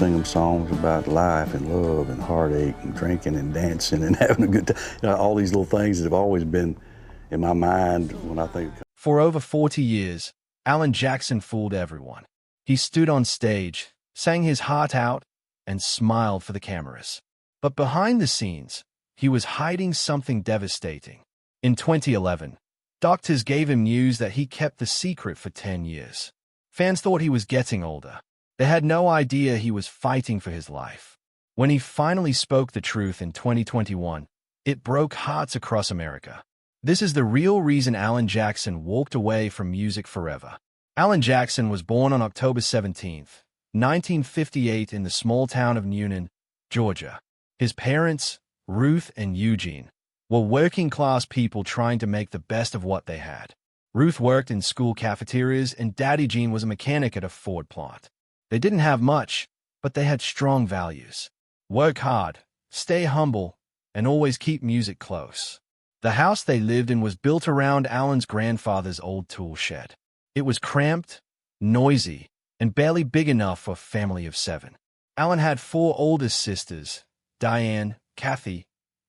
sing them songs about life and love and heartache and drinking and dancing and having a good time. All these little things that have always been in my mind when I think. For over 40 years, Alan Jackson fooled everyone. He stood on stage, sang his heart out, and smiled for the cameras. But behind the scenes, he was hiding something devastating. In 2011, doctors gave him news that he kept the secret for 10 years. Fans thought he was getting older. They had no idea he was fighting for his life. When he finally spoke the truth in 2021, it broke hearts across America. This is the real reason Alan Jackson walked away from music forever. Alan Jackson was born on October 17, 1958 in the small town of Newnan, Georgia. His parents, Ruth and Eugene, were working-class people trying to make the best of what they had. Ruth worked in school cafeterias and Daddy Gene was a mechanic at a Ford plant. They didn't have much, but they had strong values. Work hard, stay humble, and always keep music close. The house they lived in was built around Alan's grandfather's old tool shed. It was cramped, noisy, and barely big enough for a family of 7. Alan had 4 older sisters, Diane, Kathy,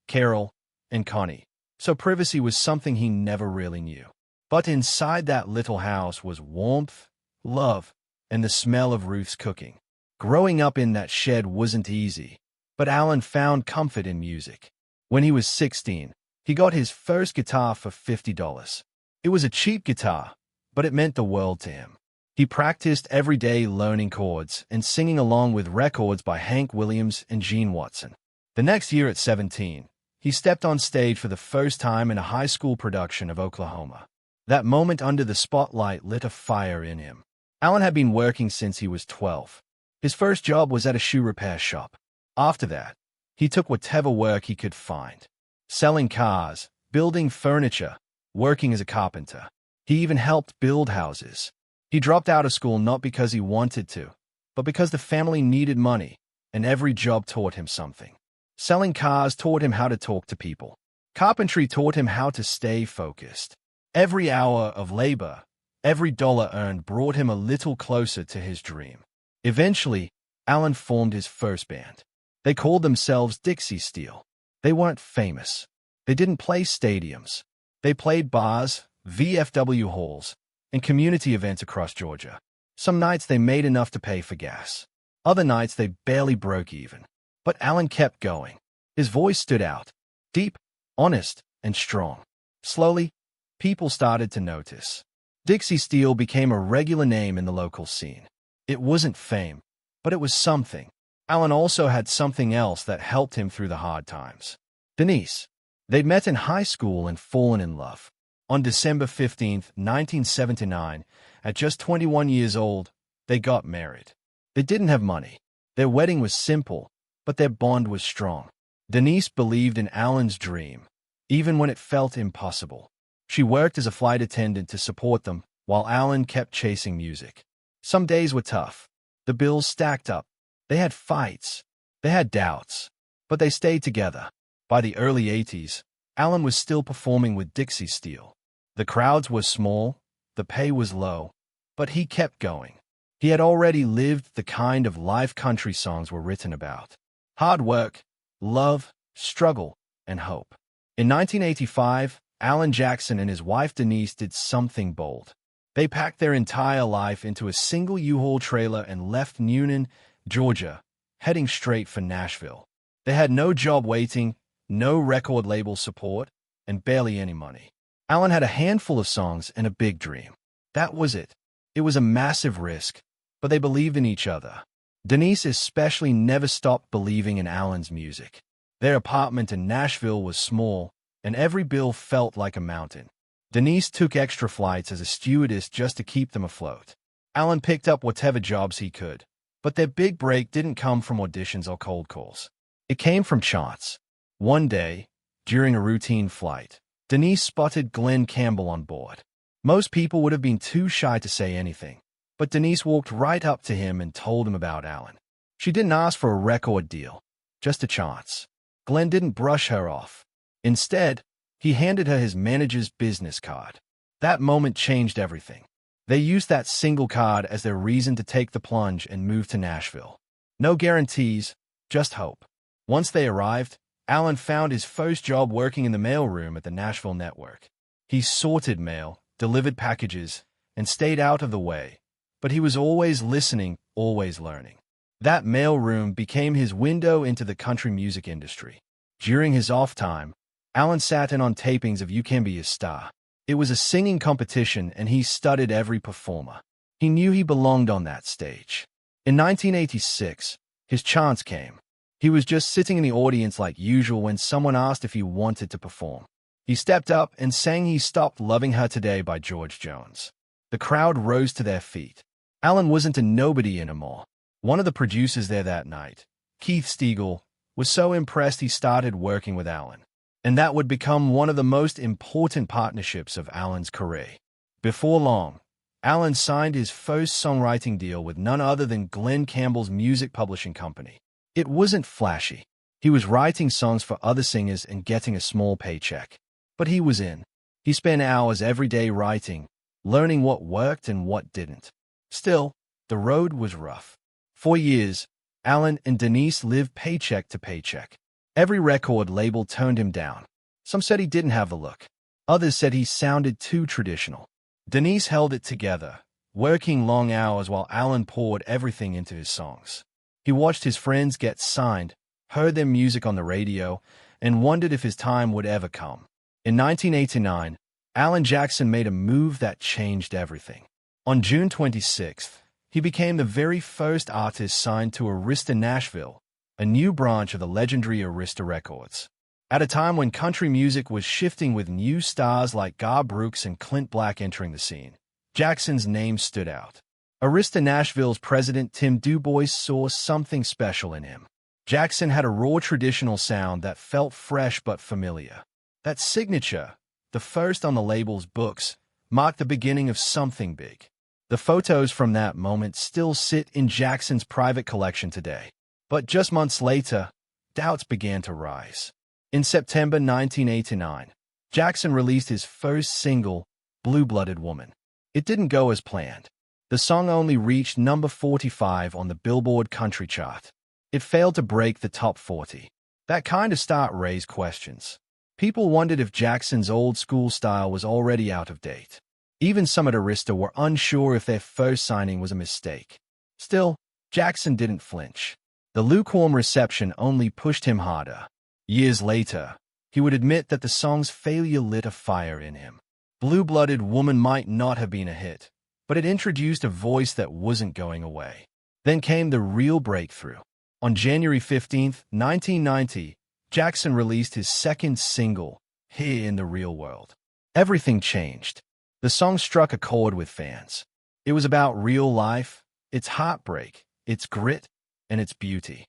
Carol, and Connie, so privacy was something he never really knew. But inside that little house was warmth, love, and the smell of Ruth's cooking. Growing up in that shed wasn't easy, but Alan found comfort in music. When he was 16, he got his first guitar for $50. It was a cheap guitar, but it meant the world to him. He practiced every day learning chords and singing along with records by Hank Williams and Gene Watson. The next year at 17, he stepped on stage for the first time in a high school production of Oklahoma. That moment under the spotlight lit a fire in him. Alan had been working since he was 12. His first job was at a shoe repair shop. After that, he took whatever work he could find. Selling cars, building furniture, working as a carpenter. He even helped build houses. He dropped out of school not because he wanted to, but because the family needed money, and every job taught him something. Selling cars taught him how to talk to people. Carpentry taught him how to stay focused. Every hour of labor, every dollar earned brought him a little closer to his dream. Eventually, Alan formed his first band. They called themselves Dixie Steel. They weren't famous. They didn't play stadiums. They played bars, VFW halls, and community events across Georgia. Some nights they made enough to pay for gas. Other nights they barely broke even. But Alan kept going. His voice stood out, deep, honest, and strong. Slowly, people started to notice. Dixie Steel became a regular name in the local scene. It wasn't fame, but it was something. Alan also had something else that helped him through the hard times. Denise. They'd met in high school and fallen in love. On December 15, 1979, at just 21 years old, they got married. They didn't have money. Their wedding was simple, but their bond was strong. Denise believed in Alan's dream, even when it felt impossible. She worked as a flight attendant to support them, while Alan kept chasing music. Some days were tough. The bills stacked up. They had fights. They had doubts. But they stayed together. By the early 80s, Alan was still performing with Dixie Steel. The crowds were small, the pay was low, but he kept going. He had already lived the kind of life country songs were written about. Hard work, love, struggle, and hope. In 1985, Alan Jackson and his wife Denise did something bold. They packed their entire life into a single U-Haul trailer and left Newnan, Georgia, heading straight for Nashville. They had no job waiting, no record label support, and barely any money. Alan had a handful of songs and a big dream. That was it. It was a massive risk, but they believed in each other. Denise especially never stopped believing in Alan's music. Their apartment in Nashville was small, and every bill felt like a mountain. Denise took extra flights as a stewardess just to keep them afloat. Alan picked up whatever jobs he could, but their big break didn't come from auditions or cold calls. It came from chance. One day, during a routine flight, Denise spotted Glenn Campbell on board. Most people would have been too shy to say anything, but Denise walked right up to him and told him about Alan. She didn't ask for a record deal, just a chance. Glenn didn't brush her off. Instead, he handed her his manager's business card. That moment changed everything. They used that single card as their reason to take the plunge and move to Nashville. No guarantees, just hope. Once they arrived, Alan found his first job working in the mailroom at the Nashville network. He sorted mail, delivered packages, and stayed out of the way, but he was always listening, always learning. That mailroom became his window into the country music industry. During his off time, Alan sat in on tapings of You Can Be a Star. It was a singing competition, and he studied every performer. He knew he belonged on that stage. In 1986, his chance came. He was just sitting in the audience like usual when someone asked if he wanted to perform. He stepped up and sang He Stopped Loving Her Today by George Jones. The crowd rose to their feet. Alan wasn't a nobody anymore. One of the producers there that night, Keith Stegall, was so impressed he started working with Alan. And that would become one of the most important partnerships of Alan's career. Before long, Alan signed his first songwriting deal with none other than Glenn Campbell's music publishing company. It wasn't flashy. He was writing songs for other singers and getting a small paycheck. But he was in. He spent hours every day writing, learning what worked and what didn't. Still, the road was rough. For years, Alan and Denise lived paycheck to paycheck. Every record label turned him down. Some said he didn't have the look. Others said he sounded too traditional. Denise held it together, working long hours while Alan poured everything into his songs. He watched his friends get signed, heard their music on the radio, and wondered if his time would ever come. In 1989, Alan Jackson made a move that changed everything. On June 26th, he became the very first artist signed to Arista Nashville, a new branch of the legendary Arista Records. At a time when country music was shifting with new stars like Garth Brooks and Clint Black entering the scene, Jackson's name stood out. Arista Nashville's president Tim DuBois saw something special in him. Jackson had a raw traditional sound that felt fresh but familiar. That signature, the first on the label's books, marked the beginning of something big. The photos from that moment still sit in Jackson's private collection today. But just months later, doubts began to rise. In September 1989, Jackson released his first single, Blue-Blooded Woman. It didn't go as planned. The song only reached number 45 on the Billboard Country chart. It failed to break the top 40. That kind of start raised questions. People wondered if Jackson's old-school style was already out of date. Even some at Arista were unsure if their first signing was a mistake. Still, Jackson didn't flinch. The lukewarm reception only pushed him harder. Years later, he would admit that the song's failure lit a fire in him. Blue-Blooded Woman might not have been a hit, but it introduced a voice that wasn't going away. Then came the real breakthrough. On January 15, 1990, Jackson released his second single, Here in the Real World. Everything changed. The song struck a chord with fans. It was about real life, its heartbreak, its grit, and its beauty.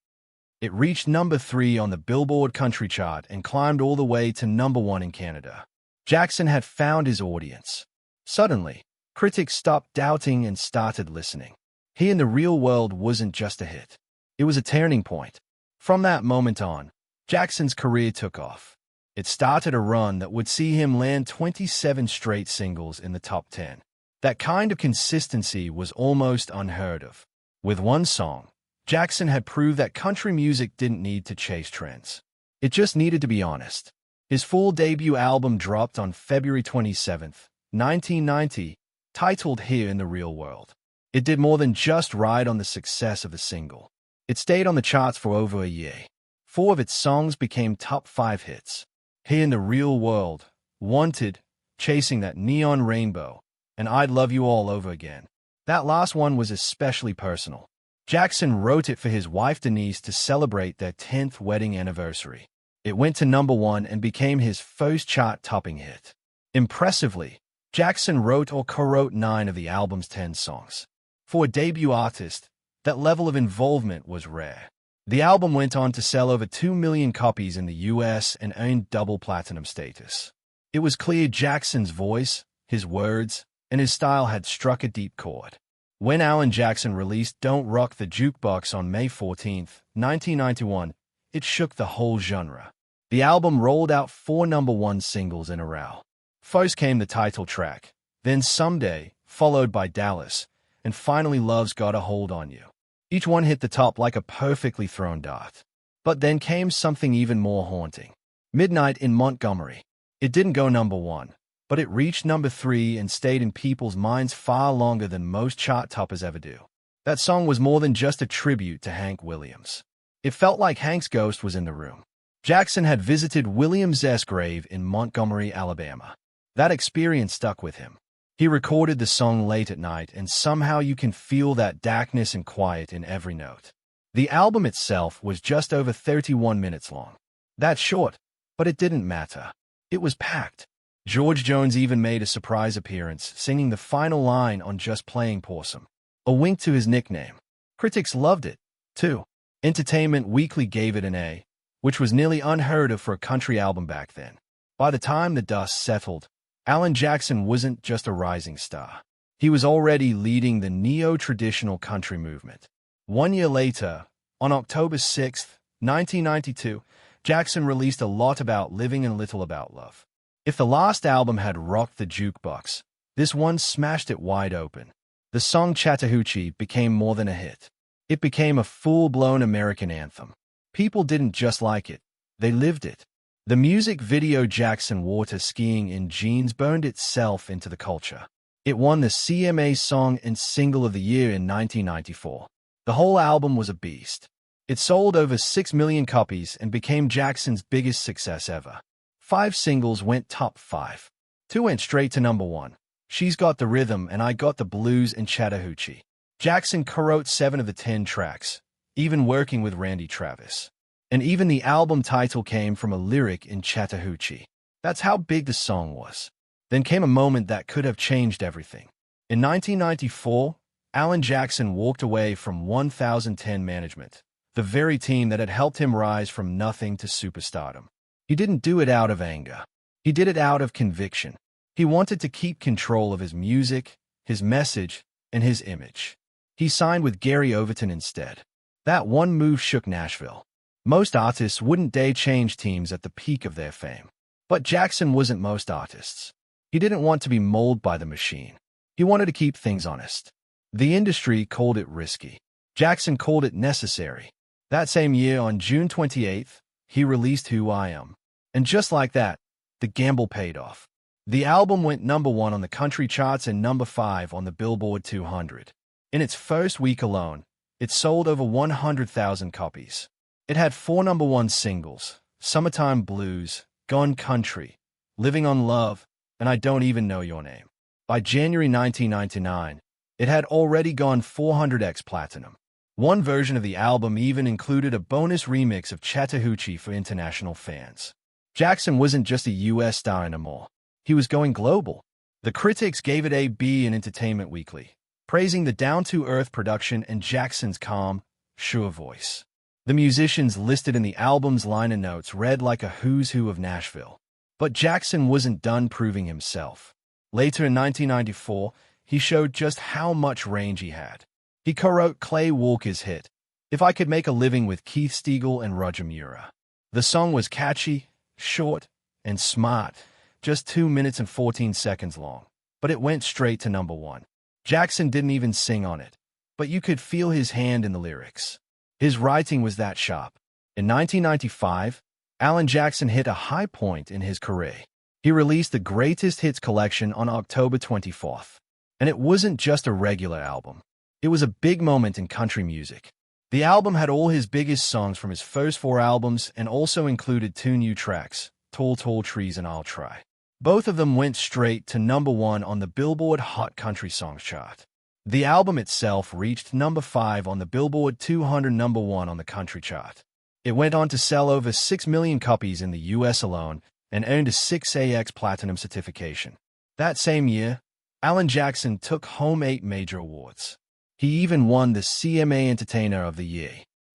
It reached number 3 on the Billboard Country chart and climbed all the way to number 1 in Canada. Jackson had found his audience. Suddenly, critics stopped doubting and started listening. He in the Real World wasn't just a hit. It was a turning point. From that moment on, Jackson's career took off. It started a run that would see him land 27 straight singles in the top 10. That kind of consistency was almost unheard of. With one song, Jackson had proved that country music didn't need to chase trends. It just needed to be honest. His full debut album dropped on February 27, 1990, titled Here in the Real World. It did more than just ride on the success of the single. It stayed on the charts for over a year. 4 of its songs became top 5 hits. Here in the Real World, Wanted, Chasing That Neon Rainbow, and I'd Love You All Over Again. That last one was especially personal. Jackson wrote it for his wife Denise to celebrate their 10th wedding anniversary. It went to number 1 and became his first chart-topping hit. Impressively, Jackson wrote or co-wrote 9 of the album's 10 songs. For a debut artist, that level of involvement was rare. The album went on to sell over 2 million copies in the US and earned double platinum status. It was clear Jackson's voice, his words, and his style had struck a deep chord. When Alan Jackson released Don't Rock the Jukebox on May 14, 1991, it shook the whole genre. The album rolled out 4 number 1 singles in a row. First came the title track, then Someday, followed by Dallas, and finally Love's Got a Hold on You. Each one hit the top like a perfectly thrown dart. But then came something even more haunting. Midnight in Montgomery. It didn't go number one, but it reached number 3 and stayed in people's minds far longer than most chart toppers ever do. That song was more than just a tribute to Hank Williams. It felt like Hank's ghost was in the room. Jackson had visited Williams' grave in Montgomery, Alabama. That experience stuck with him. He recorded the song late at night, and somehow you can feel that darkness and quiet in every note. The album itself was just over 31 minutes long. That's short, but it didn't matter. It was packed. George Jones even made a surprise appearance, singing the final line on Just Playing Possum, a wink to his nickname. Critics loved it, too. Entertainment Weekly gave it an A, which was nearly unheard of for a country album back then. By the time the dust settled, Alan Jackson wasn't just a rising star. He was already leading the neo-traditional country movement. 1 year later, on October 6, 1992, Jackson released A Lot About Living and Little About Love. If the last album had rocked the jukebox, this one smashed it wide open. The song Chattahoochee became more than a hit. It became a full-blown American anthem. People didn't just like it, they lived it. The music video Jackson water skiing in jeans burned itself into the culture. It won the CMA Song and Single of the Year in 1994. The whole album was a beast. It sold over 6 million copies and became Jackson's biggest success ever. 5 singles went top 5. 2 went straight to number 1. She's Got the Rhythm and I Got the Blues and Chattahoochee. Jackson co-wrote 7 of the 10 tracks, even working with Randy Travis. And even the album title came from a lyric in Chattahoochee. That's how big the song was. Then came a moment that could have changed everything. In 1994, Alan Jackson walked away from 1010 Management, the very team that had helped him rise from nothing to superstardom. He didn't do it out of anger. He did it out of conviction. He wanted to keep control of his music, his message, and his image. He signed with Gary Overton instead. That one move shook Nashville. Most artists wouldn't dare change teams at the peak of their fame. But Jackson wasn't most artists. He didn't want to be molded by the machine. He wanted to keep things honest. The industry called it risky. Jackson called it necessary. That same year, on June 28th, he released Who I Am. And just like that, the gamble paid off. The album went number 1 on the country charts and number 5 on the Billboard 200. In its first week alone, it sold over 100,000 copies. It had 4 number 1 singles: Summertime Blues, Gone Country, Living on Love, and I Don't Even Know Your Name. By January 1999, it had already gone 400x platinum. One version of the album even included a bonus remix of Chattahoochee for international fans. Jackson wasn't just a US star anymore. He was going global. The critics gave it a B in Entertainment Weekly, praising the down-to-earth production and Jackson's calm, sure voice. The musicians listed in the album's liner notes read like a who's who of Nashville. But Jackson wasn't done proving himself. Later in 1994, he showed just how much range he had. He co-wrote Clay Walker's hit, If I Could Make a Living with Keith Stegall and Roger Mura. The song was catchy, short, and smart, just 2 minutes and 14 seconds long. But it went straight to number 1. Jackson didn't even sing on it, but you could feel his hand in the lyrics. His writing was that sharp. In 1995, Alan Jackson hit a high point in his career. He released the Greatest Hits collection on October 24th. And it wasn't just a regular album. It was a big moment in country music. The album had all his biggest songs from his first 4 albums and also included 2 new tracks, Tall, Tall Trees and I'll Try. Both of them went straight to number 1 on the Billboard Hot Country Songs chart. The album itself reached number 5 on the Billboard 200 number 1 on the country chart. It went on to sell over 6 million copies in the US alone and earned a 6AX Platinum certification. That same year, Alan Jackson took home 8 major awards. He even won the CMA Entertainer of the Year.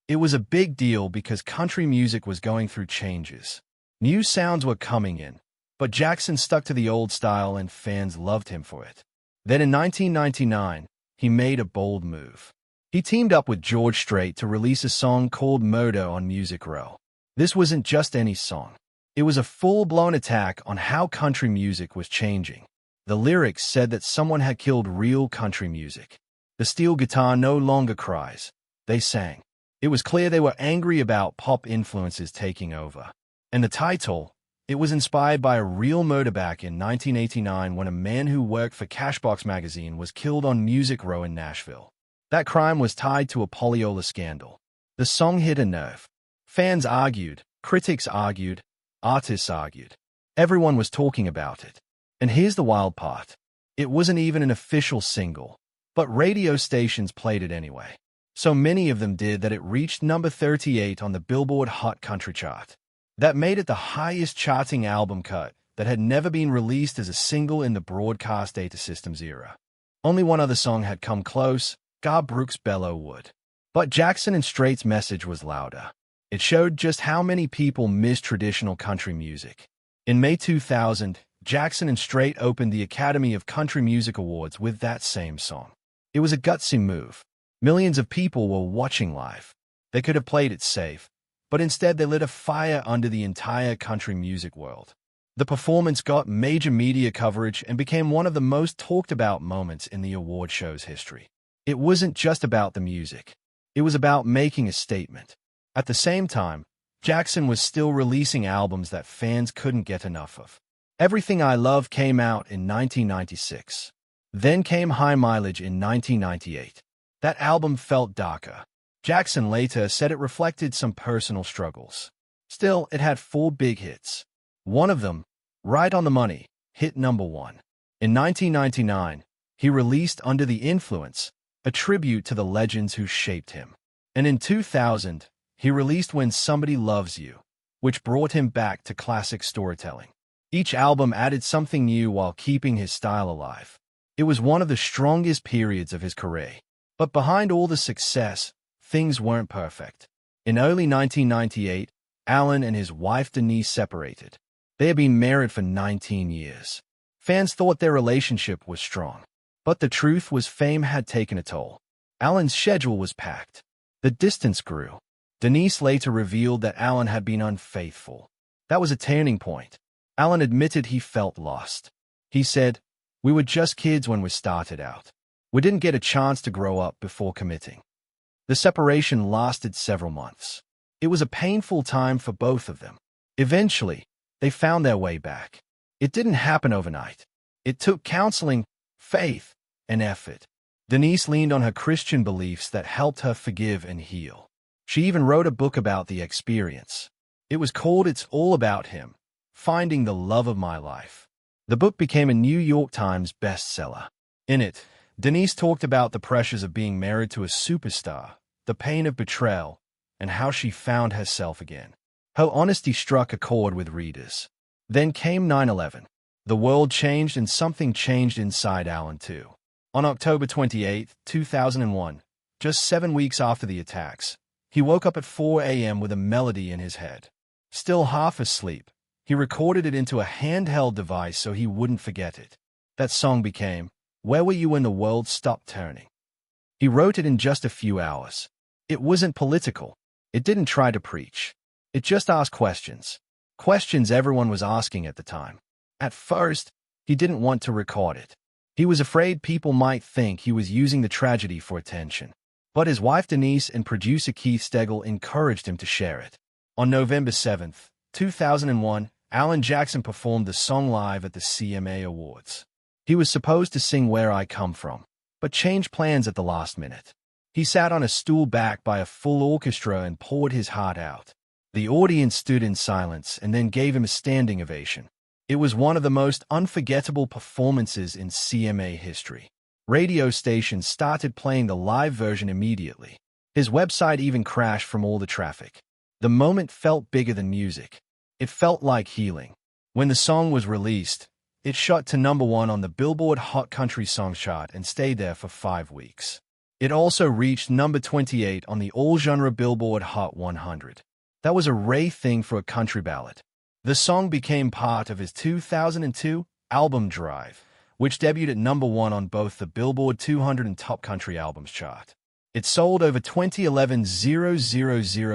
It was a big deal because country music was going through changes. New sounds were coming in, but Jackson stuck to the old style and fans loved him for it. Then in 1999, he made a bold move. He teamed up with George Strait to release a song called Murder on Music Row. This wasn't just any song. It was a full-blown attack on how country music was changing. The lyrics said that someone had killed real country music. The steel guitar no longer cries. they sang. It was clear they were angry about pop influences taking over. And the title, it was inspired by a real murder back in 1989 when a man who worked for Cashbox magazine was killed on Music Row in Nashville. That crime was tied to a Poliola scandal. The song hit a nerve. Fans argued, critics argued, artists argued. Everyone was talking about it. And here's the wild part. It wasn't even an official single, but radio stations played it anyway. So many of them did that it reached number 38 on the Billboard Hot Country chart. That made it the highest charting album cut that had never been released as a single in the broadcast data systems era. Only one other song had come close, Garth Brooks' Belleau Wood. But Jackson and Strait's message was louder. It showed just how many people miss traditional country music. In May 2000, Jackson and Strait opened the Academy of Country Music Awards with that same song. It was a gutsy move. Millions of people were watching live. They could have played it safe, but instead they lit a fire under the entire country music world. The performance got major media coverage and became one of the most talked about moments in the award show's history. It wasn't just about the music. It was about making a statement. At the same time, Jackson was still releasing albums that fans couldn't get enough of. Everything I Love came out in 1996. Then came High Mileage in 1998. That album felt darker. Jackson later said it reflected some personal struggles. Still, it had 4 big hits. One of them, Right on the Money, hit number 1. In 1999, he released Under the Influence, a tribute to the legends who shaped him. And in 2000, he released When Somebody Loves You, which brought him back to classic storytelling. Each album added something new while keeping his style alive. It was one of the strongest periods of his career. But behind all the success, things weren't perfect. In early 1998, Alan and his wife Denise separated. They had been married for 19 years. Fans thought their relationship was strong. But the truth was fame had taken a toll. Alan's schedule was packed. The distance grew. Denise later revealed that Alan had been unfaithful. That was a turning point. Alan admitted he felt lost. He said, "We were just kids when we started out. We didn't get a chance to grow up before committing." The separation lasted several months. It was a painful time for both of them. Eventually, they found their way back. It didn't happen overnight. It took counseling, faith, and effort. Denise leaned on her Christian beliefs that helped her forgive and heal. She even wrote a book about the experience. It was called It's All About Him, Finding the Love of My Life. The book became a New York Times bestseller. In it, Denise talked about the pressures of being married to a superstar, the pain of betrayal, and how she found herself again. Her honesty struck a chord with readers. Then came 9/11. The world changed and something changed inside Alan too. On October 28, 2001, just 7 weeks after the attacks, he woke up at 4 a.m. with a melody in his head. Still half asleep, he recorded it into a handheld device so he wouldn't forget it. That song became Where Were You When the World Stopped Turning? He wrote it in just a few hours. It wasn't political. It didn't try to preach. It just asked questions. Questions everyone was asking at the time. At first, he didn't want to record it. He was afraid people might think he was using the tragedy for attention. But his wife Denise and producer Keith Stegall encouraged him to share it. On November 7, 2001, Alan Jackson performed the song live at the CMA Awards. He was supposed to sing Where I Come From, but changed plans at the last minute. He sat on a stool backed by a full orchestra and poured his heart out. The audience stood in silence and then gave him a standing ovation. It was one of the most unforgettable performances in CMA history. Radio stations started playing the live version immediately. His website even crashed from all the traffic. The moment felt bigger than music. It felt like healing. When the song was released, it shot to number 1 on the Billboard Hot Country Songs chart and stayed there for 5 weeks. It also reached number 28 on the all-genre Billboard Hot 100. That was a rare thing for a country ballad. The song became part of his 2002 album Drive, which debuted at number 1 on both the Billboard 200 and Top Country Albums chart. It sold over 20,000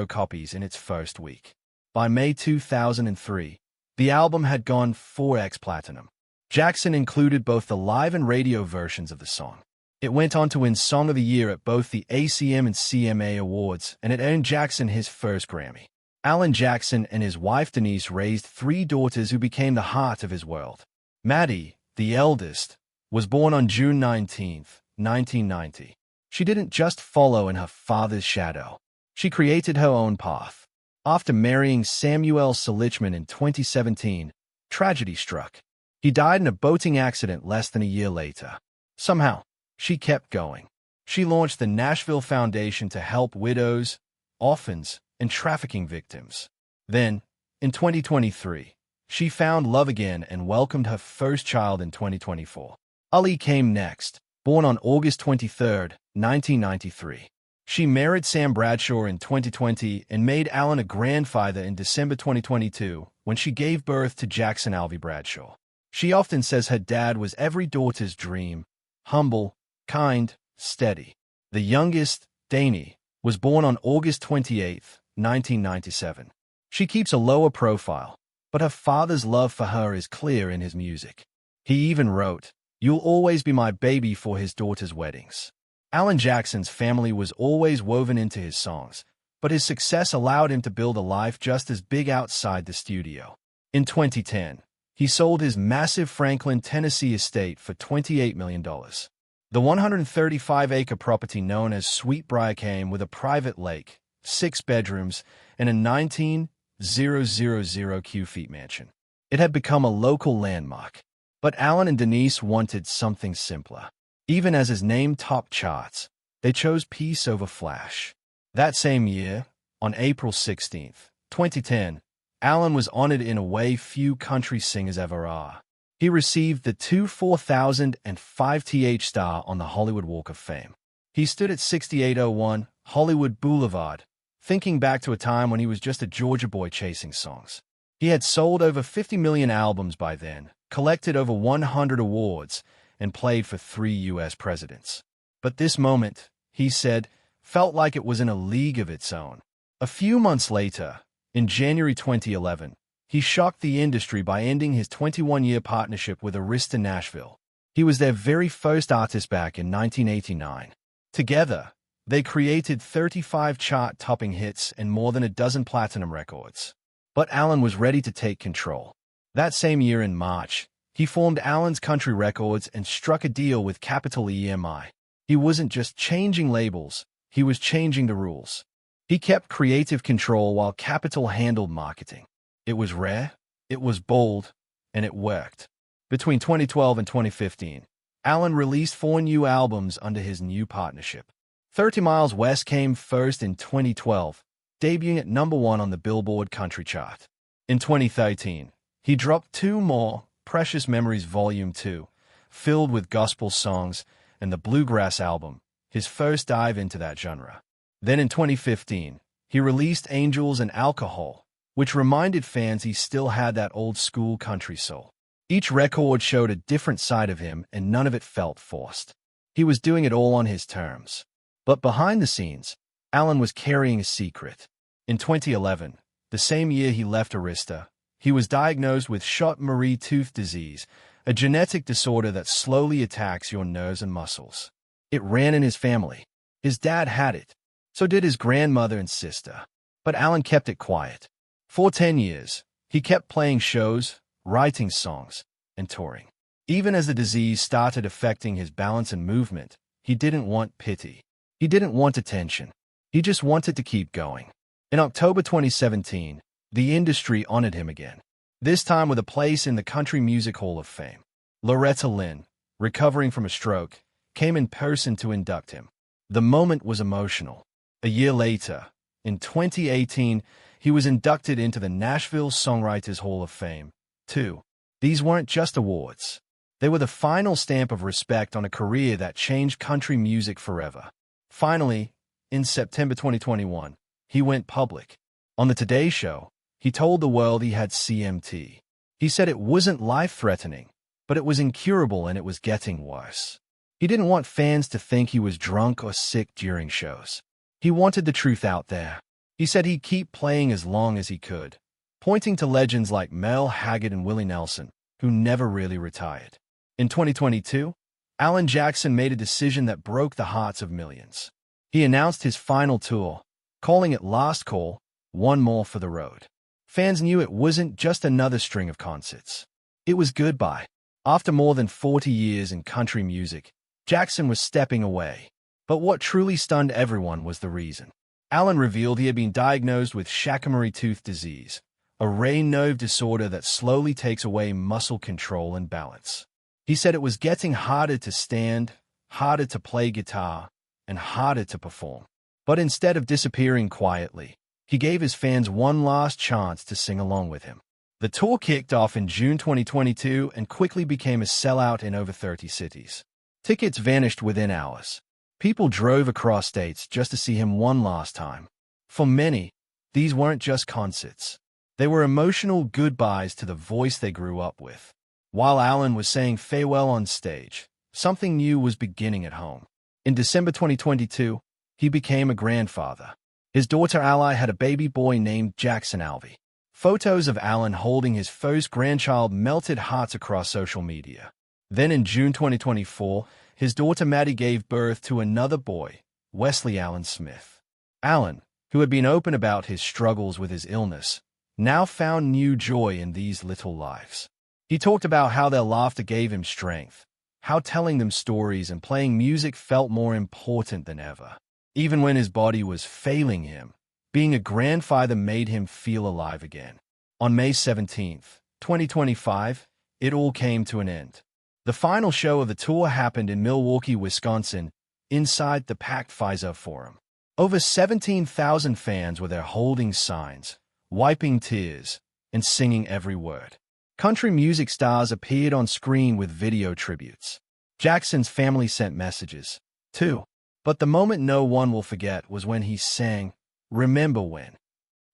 copies in its first week. By May 2003, the album had gone 4x platinum. Jackson included both the live and radio versions of the song. It went on to win Song of the Year at both the ACM and CMA Awards, and it earned Jackson his first Grammy. Alan Jackson and his wife Denise raised 3 daughters who became the heart of his world. Maddie, the eldest, was born on June 19, 1990. She didn't just follow in her father's shadow. She created her own path. After marrying Samuel Selichman in 2017, tragedy struck. He died in a boating accident less than a year later. Somehow, she kept going. She launched the Nashville Foundation to help widows, orphans, and trafficking victims. Then, in 2023, she found love again and welcomed her first child in 2024. Ali came next, born on August 23, 1993. She married Sam Bradshaw in 2020 and made Alan a grandfather in December 2022 when she gave birth to Jackson Alvey Bradshaw. She often says her dad was every daughter's dream, humble, kind, steady. The youngest, Danny, was born on August 28, 1997. She keeps a lower profile, but her father's love for her is clear in his music. He even wrote, "You'll always be my baby" for his daughter's weddings. Alan Jackson's family was always woven into his songs, but his success allowed him to build a life just as big outside the studio. In 2010, he sold his massive Franklin, Tennessee estate for $28 million. The 135-acre property known as Sweetbriar came with a private lake, 6 bedrooms, and a 19,000 cubic-feet mansion. It had become a local landmark. But Alan and Denise wanted something simpler. Even as his name topped charts, they chose peace over flash. That same year, on April 16, 2010, Alan was honored in a way few country singers ever are. He received the 4000 and 5th star on the Hollywood Walk of Fame. He stood at 6801 Hollywood Boulevard, thinking back to a time when he was just a Georgia boy chasing songs. He had sold over 50 million albums by then, collected over 100 awards, and played for 3 U.S. presidents. But this moment, he said, felt like it was in a league of its own. A few months later, in January 2011, he shocked the industry by ending his 21-year partnership with Arista Nashville. He was their very first artist back in 1989. Together, they created 35 chart-topping hits and more than a dozen platinum records. But Alan was ready to take control. That same year in March, he formed Alan's Country Records and struck a deal with Capitol EMI. He wasn't just changing labels, he was changing the rules. He kept creative control while Capitol handled marketing. It was rare, it was bold, and it worked. Between 2012 and 2015, Alan released 4 new albums under his new partnership. 30 Miles West came first in 2012, debuting at #1 on the Billboard Country chart. In 2013, he dropped 2 more, Precious Memories Volume 2, filled with gospel songs, and the Bluegrass album, his first dive into that genre. Then in 2015, he released Angels and Alcohol, which reminded fans he still had that old-school country soul. Each record showed a different side of him, and none of it felt forced. He was doing it all on his terms. But behind the scenes, Alan was carrying a secret. In 2011, the same year he left Arista, he was diagnosed with Charcot-Marie-Tooth disease, a genetic disorder that slowly attacks your nerves and muscles. It ran in his family. His dad had it. So did his grandmother and sister. But Alan kept it quiet. For 10 years, he kept playing shows, writing songs, and touring. Even as the disease started affecting his balance and movement, he didn't want pity. He didn't want attention. He just wanted to keep going. In October 2017, the industry honored him again, this time with a place in the Country Music Hall of Fame. Loretta Lynn, recovering from a stroke, came in person to induct him. The moment was emotional. A year later, in 2018, he was inducted into the Nashville Songwriters Hall of Fame, too. These weren't just awards. They were the final stamp of respect on a career that changed country music forever. Finally, in September 2021, he went public. On the Today Show, he told the world he had CMT. He said it wasn't life-threatening, but it was incurable and it was getting worse. He didn't want fans to think he was drunk or sick during shows. He wanted the truth out there. He said he'd keep playing as long as he could, pointing to legends like Mel Haggard and Willie Nelson, who never really retired. In 2022, Alan Jackson made a decision that broke the hearts of millions. He announced his final tour, calling it Last Call, One More for the Road. Fans knew it wasn't just another string of concerts. It was goodbye. After more than 40 years in country music, Jackson was stepping away. But what truly stunned everyone was the reason. Alan revealed he had been diagnosed with Charcot-Marie-Tooth disease, a rare nerve disorder that slowly takes away muscle control and balance. He said it was getting harder to stand, harder to play guitar, and harder to perform. But instead of disappearing quietly, he gave his fans one last chance to sing along with him. The tour kicked off in June 2022 and quickly became a sellout in over 30 cities. Tickets vanished within hours. People drove across states just to see him one last time. For many, these weren't just concerts. They were emotional goodbyes to the voice they grew up with. While Alan was saying farewell on stage, something new was beginning at home. In December 2022, he became a grandfather. His daughter Ally had a baby boy named Jackson Alvey. Photos of Alan holding his first grandchild melted hearts across social media. Then in June 2024, his daughter Maddie gave birth to another boy, Wesley Allen Smith. Alan, who had been open about his struggles with his illness, now found new joy in these little lives. He talked about how their laughter gave him strength, how telling them stories and playing music felt more important than ever. Even when his body was failing him, being a grandfather made him feel alive again. On May 17, 2025, it all came to an end. The final show of the tour happened in Milwaukee, Wisconsin, inside the packed Fiserv Forum. Over 17,000 fans were there holding signs, wiping tears, and singing every word. Country music stars appeared on screen with video tributes. Jackson's family sent messages, too. But the moment no one will forget was when he sang, "Remember When."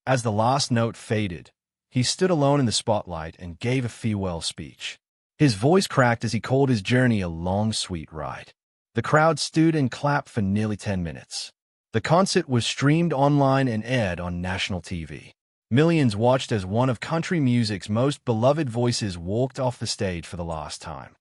As the last note faded, he stood alone in the spotlight and gave a farewell speech. His voice cracked as he called his journey a long, sweet ride. The crowd stood and clapped for nearly 10 minutes. The concert was streamed online and aired on national TV. Millions watched as one of country music's most beloved voices walked off the stage for the last time.